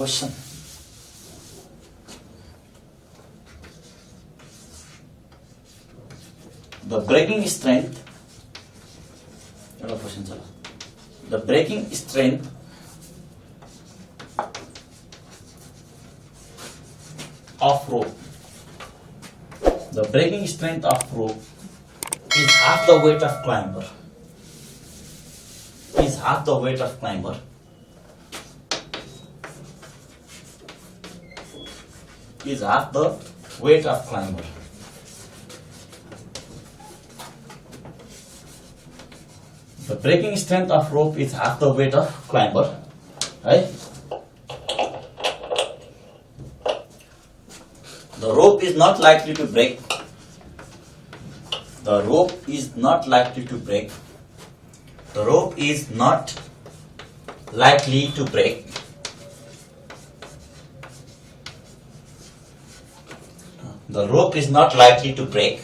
question. The breaking strength. The breaking strength of rope. The breaking strength of rope is half the weight of climber. Is half the weight of climber. Is half the weight of climber. The breaking strength of rope is half the weight of climber. Right? The rope is not likely to break. The rope is not likely to break. The rope is not likely to break. The rope is not likely to break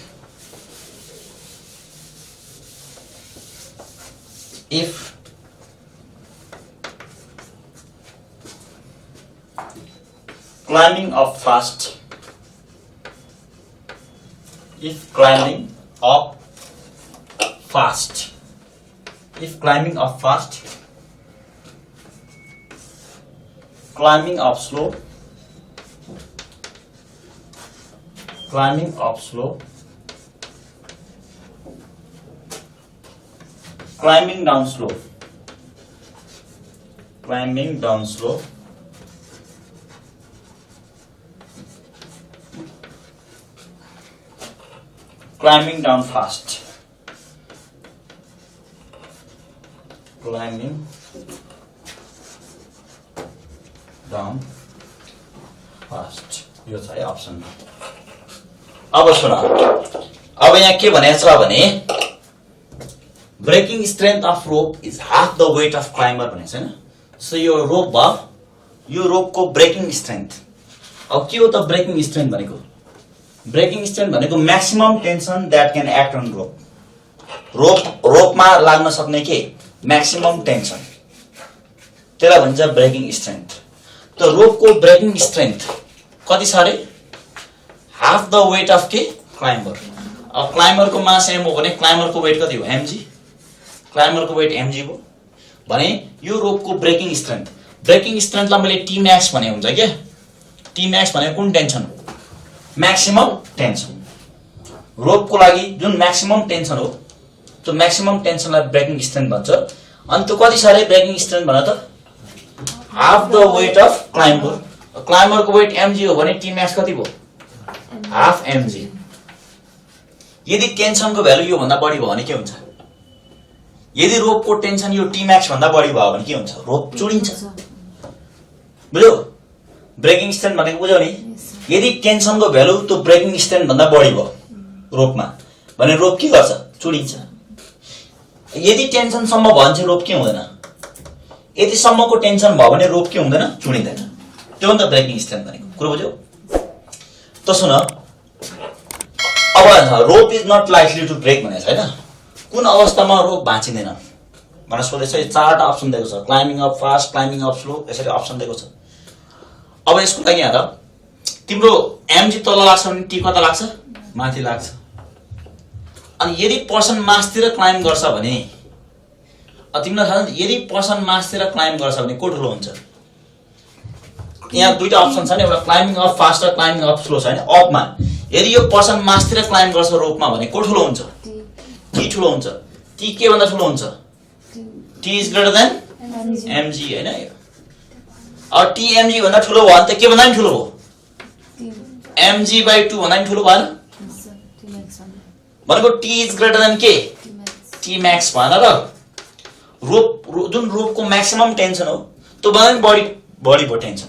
if climbing up fast. If climbing up fast. If climbing up fast. Climbing up slow. Climbing up slow. Climbing down slow. Climbing down slow. Climbing down fast. Climbing down fast. यो छ है option. अब सुन, अब यहाँ के भनेको छ भने breaking strength of rope is half the weight of climber भनेको छ हैन. सो यो रोप भयो, यो रोपको ब्रेकिङ स्ट्रेन्थ. अब के हो त ब्रेकिङ स्ट्रेन्थ भनेको? ब्रेकिङ स्ट्रेन्थ भनेको maximum tension that can act on rope. रोपमा लाग्न सक्ने के म्याक्सिमम टेन्सन, त्यसलाई भन्छ ब्रेकिङ स्ट्रेन्थ. त रोपको ब्रेकिङ स्ट्रेन्थ कति छ रे? हाफ द वेट अफ के क्लाइम्बर. अब क्लाइम्बरको मास एम हो भने क्लाइम्बरको वेट कति हो? एमजी. क्लाइम्बरको वेट एमजी हो भने यो रोपको ब्रेकिङ स्ट्रेन्थ. ब्रेकिङ स्ट्रेन्थलाई मैले टी म्याक्स भने हुन्छ के? टी म्याक्स भने कुन टेन्सन हो? Maximum tension. रोपको लागि जुन म्याक्सिमम टेन्सन हो त्यो म्याक्सिमम टेन्सनलाई ब्रेकिङ स्ट्रेन्थ भन्छ. अनि त्यो कति छ रे ब्रेकिङ स्ट्रेन्थ भन त? Half the weight of climber. क्लाइम्बरको वेट एमजी हो भने टी म्याक्स कति भयो? Half mg. यदि टेन्सनको भ्यालु यो भन्दा बढी भयो भने के हुन्छ? यदि रोपको टेन्सन यो टी म्याक्स भन्दा बढी भयो भने के हुन्छ? रोप चुडिन्छ. बुझ्यौ? ब्रेकिङ स्ट्रेन्थ भनेको बुझ्यौ नि? यदि टेन्सनको भ्यालु त्यो ब्रेकिङ स्ट्रेन्थ भन्दा बढी भयो रोपमा भने रोप के गर्छ? चुडिन्छ. यदि टेन्सन सम्म भयो भने चाहिँ रोप के हुँदैन? यदि सम्मको टेन्सन भयो भने रोप के हुँदैन? चुडिँदैन. त्यो हो नि त ब्रेकिङ स्ट्रेन्थ भनेको. कुरा बुझ्यौ? त सुन, अब rope is not likely to break भनेको छ हैन. कुन अवस्थामा रोप भाँचिँदैन भनेर सोधेछ. यो चारवटा अप्सन दिएको छ. Climbing up fast, climbing up slow, यसरी अप्सन दिएको छ. अब यसको लागि हेर, तिम्रो एमजी तल लाग्छ भने टी कता लाग्छ? माथि लाग्छ. अनि यदि पर्सन मासतिर क्लाइम्ब गर्छ भने तिमीलाई थाहा छ नि, यदि पर्सन मासतिर क्लाइम्ब गर्छ भने को ठुलो हुन्छ? यहाँ दुईटा अप्सन छ नि, एउटा क्लाइम्बिङ अप फास्ट र क्लाइम्बिङ अप स्लो छ हैन. अपमा यदि यो पर्सन मासतिर क्लाइम्ब गर्छ रोपमा भने को ठुलो हुन्छ? टी ठुलो हुन्छ. टी के भन्दा ठुलो हुन्छ? T is greater than MG हैन. अब टी एमजी भन्दा ठुलो भयो भने त के भन्दा पनि ठुलो हो? mg/2 भन्दा पनि ठुलो भएन भनेको टी इज ग्रेटर देन के? टी म्याक्स भएन र? रोप जुन रोपको म्याक्सिमम टेन्सन हो त्यो भन्दा पनि बढी भयो टेन्सन.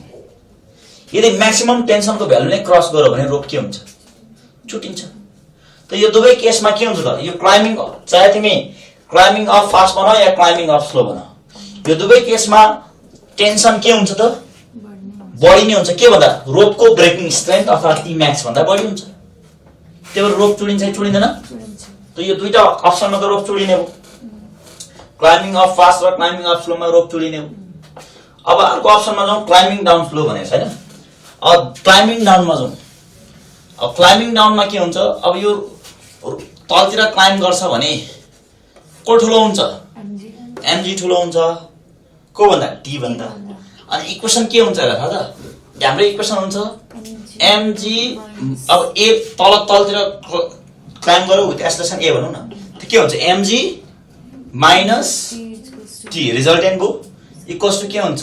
यदि म्याक्सिमम टेन्सनको भ्यालु नै क्रस गर्यो भने रोप के हुन्छ? छुटिन्छ. त यो दुवै केसमा के हुन्छ त? यो क्लाइम्बिङ, चाहे तिमी क्लाइम्बिङ अप फास्ट भन या क्लाइम्बिङ अप स्लो भन, यो दुवै केसमा टेन्सन के हुन्छ त? बढी नै हुन्छ. के भन्दा? रोपको ब्रेकिङ स्ट्रेन्थ अर्थात् टी म्याक्स भन्दा बढी हुन्छ. त्यही भएर रोप चुडिन्छ कि चुडिँदैन? त यो दुईटा अप्सनमा त रोप चुडिने हो. क्लाइम्बिङ अप फास्ट र क्लाइम्बिङ अप स्लोमा रोप चुडिने हो. अब अर्को अप्सनमा जाउँ क्लाइम्बिङ डाउन फ्लो भनेको छैन अब क्लाइम्बिङ डाउनमा जाउँ अब क्लाइम्बिङ डाउनमा के हुन्छ अब यो तलतिर क्लाइम्ब गर्छ भने को ठुलो हुन्छ mg ठुलो हुन्छ को भन्दा t भन्दा अनि इक्वेसन के हुन्छ र थाहा छ हाम्रो इक्वेसन हुन्छ mg अब a तलतिर क्लाइम्ब गरौ विथ एक्सेलरेसन a भनौं न त्यो के हुन्छ mg माइनस t रिजल्टेन्ट भो इक्वल्स टु के हुन्छ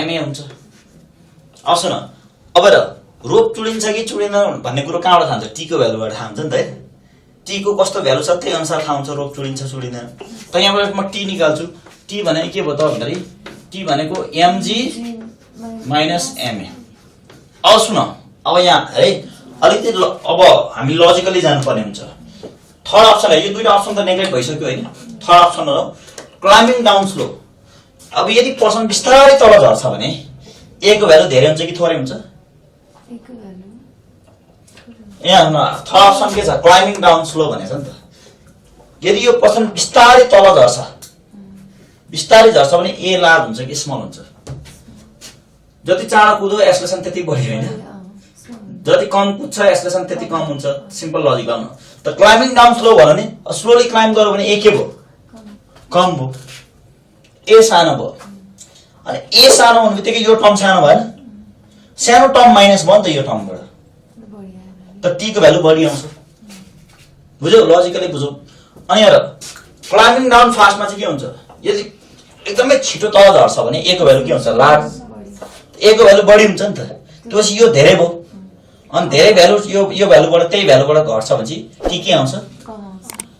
ma हुन्छ अब सुन अब र रोप चुडिन्छ कि चुडिदैन भन्ने कुरो कहाँबाट थाहा हुन्छ t को भ्यालुबाट थाहा हुन्छ नि त है t को कस्तो भ्यालु छ त्यही अनुसार थाहा हुन्छ रोप चुडिन्छ चुडिदैन त यहाँबाट म t निकाल्छु t भनेको के भयो त भन्दाखेरि t भनेको mg माइनस ma अब सुन अब यहाँ है अलिकति अब हामी लजिकली जानुपर्ने हुन्छ थर्ड अप्सन है यो दुईटा अप्सन त नेग्लेक्ट भइसक्यो हैन थर्ड अप्सन हो क्लाइम्बिङ डाउन स्लो अब यदि पर्सन बिस्तारै तल झर्छ भने a को भ्यालु धेरै हुन्छ कि थोरै हुन्छ यहाँ थर्ड अप्सन के छ क्लाइम्बिङ डाउन स्लो भनेछ नि त यदि यो पर्सन बिस्तारै तल झर्छ भने a लार्ज हुन्छ कि स्मल हुन्छ जति चाँडो कुदो एक्सेलरेसन त्यति बढी हैन जति कम कुद्छ एक्सेलरेसन त्यति कम हुन्छ सिम्पल लजिक गर्नु त क्लाइम्बिङ डाउन स्लो भन्यो नि स्लोली क्लाइम्ब गर्यो भने a के भयो कम भयो a सानो भयो अनि a सानो हुने बित्तिकै यो टर्म सानो भएन सानो टर्म माइनस भयो नि त यो टर्मबाट त t को भ्यालु बढी आउँछ बुझ्यौ लजिकली बुझौ अनि हेर क्लाइम्बिङ डाउन फास्टमा चाहिँ के हुन्छ यदि एकदमै छिटो तल झर्छ भने a को भ्यालु के हुन्छ लार्ज a को भ्यालु बढी हुन्छ नि त त्यसपछि यो धेरै भयो अनि धेरै भ्यालु यो भ्यालुबाट त्यही भ्यालुबाट घट्छ भने चाहिँ t के आउँछ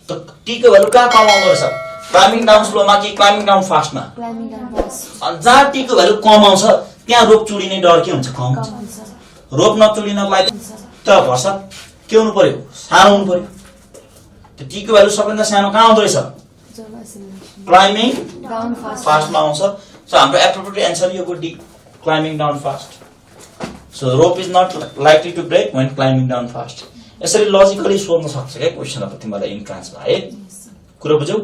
त t को भ्यालु कहाँ कम आउँदो रहेछ क्लाइम्बिङ डाउन स्लोमा कि क्लाइम्बिङ डाउन फास्टमा अनि जहाँ t को भ्यालु कम आउँछ त्यहाँ रोप चुडिने डर के हुन्छ कम हुन्छ रोप नचुडिनको लागि त भर्सा के हुनु पर्यो सानो हुनु पर्यो त्यो t को भ्यालु सबैभन्दा सानो कहाँ आउँदो रहेछ क्लाइम्बिङ डाउन फास्टमा आउँछ सो हाम्रो एप्रोप्रिएट आन्सर यो would be climbing down fast. So the rope is not likely to break when climbing down fast. यसरी लजिकली सोध्न सक्छ के क्वेशनहरु तिमीलाई इन्ट्रान्समा है कुरा बुझ्यौ